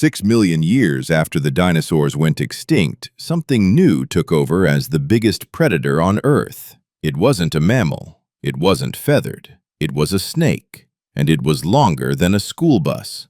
6 million years after the dinosaurs went extinct, something new took over as the biggest predator on Earth. It wasn't a mammal, it wasn't feathered, it was a snake, and it was longer than a school bus.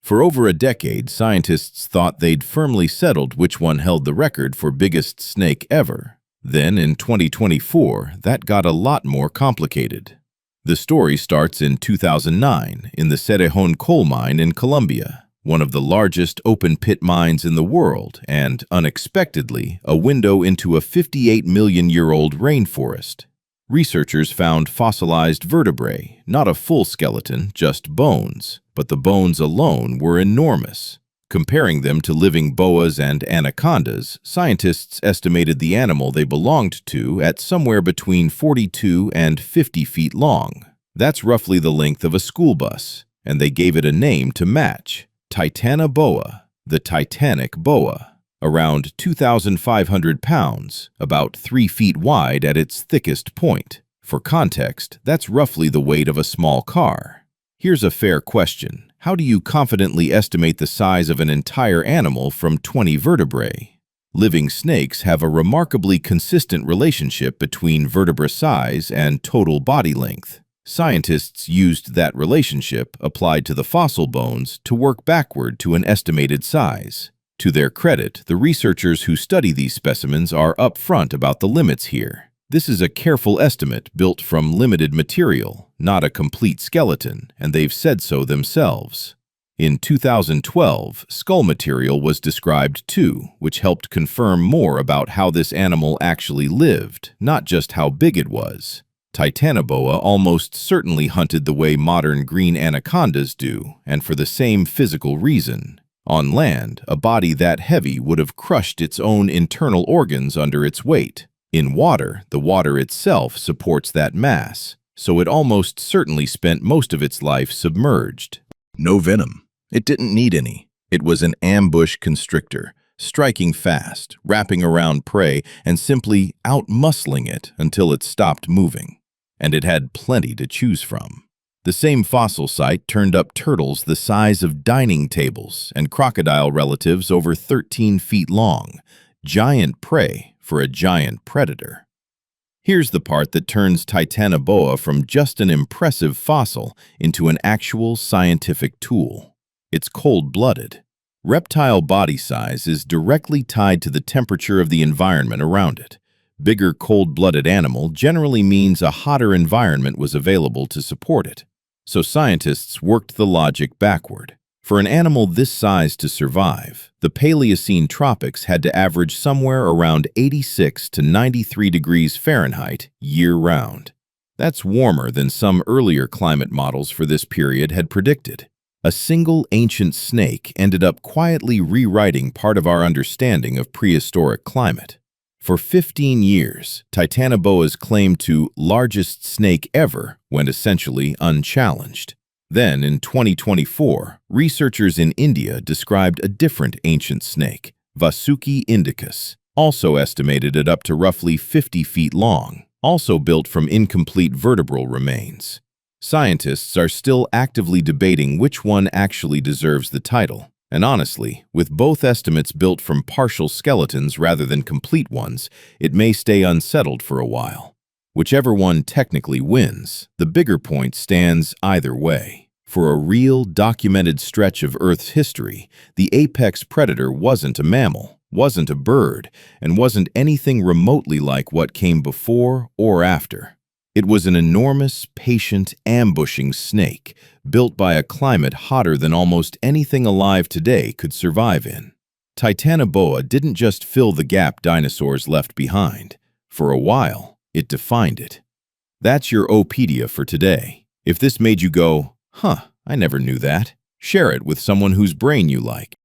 For over a decade, scientists thought they'd firmly settled which one held the record for biggest snake ever. Then, in 2024, that got a lot more complicated. The story starts in 2009 in the Cerrejón coal mine in Colombia, one of the largest open-pit mines in the world and, unexpectedly, a window into a 58-million-year-old rainforest. Researchers found fossilized vertebrae, not a full skeleton, just bones, but the bones alone were enormous. Comparing them to living boas and anacondas, scientists estimated the animal they belonged to at somewhere between 42 and 50 feet long. That's roughly the length of a school bus, and they gave it a name to match: Titanoboa, the Titanic boa. Around 2,500 pounds, about 3 feet wide at its thickest point. For context, that's roughly the weight of a small car. Here's a fair question. How do you confidently estimate the size of an entire animal from 20 vertebrae? Living snakes have a remarkably consistent relationship between vertebra size and total body length. Scientists used that relationship, applied to the fossil bones, to work backward to an estimated size. To their credit, the researchers who study these specimens are upfront about the limits here. This is a careful estimate built from limited material, not a complete skeleton, and they've said so themselves. In 2012, skull material was described too, which helped confirm more about how this animal actually lived, not just how big it was. Titanoboa almost certainly hunted the way modern green anacondas do, and for the same physical reason. On land, a body that heavy would have crushed its own internal organs under its weight. In water, the water itself supports that mass, so it almost certainly spent most of its life submerged. No venom. It didn't need any. It was an ambush constrictor, striking fast, wrapping around prey, and simply out-muscling it until it stopped moving. And it had plenty to choose from. The same fossil site turned up turtles the size of dining tables and crocodile relatives over 13 feet long, giant prey for a giant predator. Here's the part that turns Titanoboa from just an impressive fossil into an actual scientific tool. It's cold-blooded. Reptile body size is directly tied to the temperature of the environment around it. Bigger cold-blooded animal generally means a hotter environment was available to support it. So scientists worked the logic backward. For an animal this size to survive, the Paleocene tropics had to average somewhere around 86 to 93 degrees Fahrenheit year-round. That's warmer than some earlier climate models for this period had predicted. A single ancient snake ended up quietly rewriting part of our understanding of prehistoric climate. For 15 years, Titanoboa's claim to largest snake ever went essentially unchallenged. Then, in 2024, researchers in India described a different ancient snake, Vasuki indicus, also estimated at up to roughly 50 feet long, also built from incomplete vertebral remains. Scientists are still actively debating which one actually deserves the title. And honestly, with both estimates built from partial skeletons rather than complete ones, it may stay unsettled for a while. Whichever one technically wins, the bigger point stands either way. For a real, documented stretch of Earth's history, the apex predator wasn't a mammal, wasn't a bird, and wasn't anything remotely like what came before or after. It was an enormous, patient, ambushing snake, built by a climate hotter than almost anything alive today could survive in. Titanoboa didn't just fill the gap dinosaurs left behind. For a while, it defined it. That's your OHpedia for today. If this made you go, "Huh, I never knew that," share it with someone whose brain you like.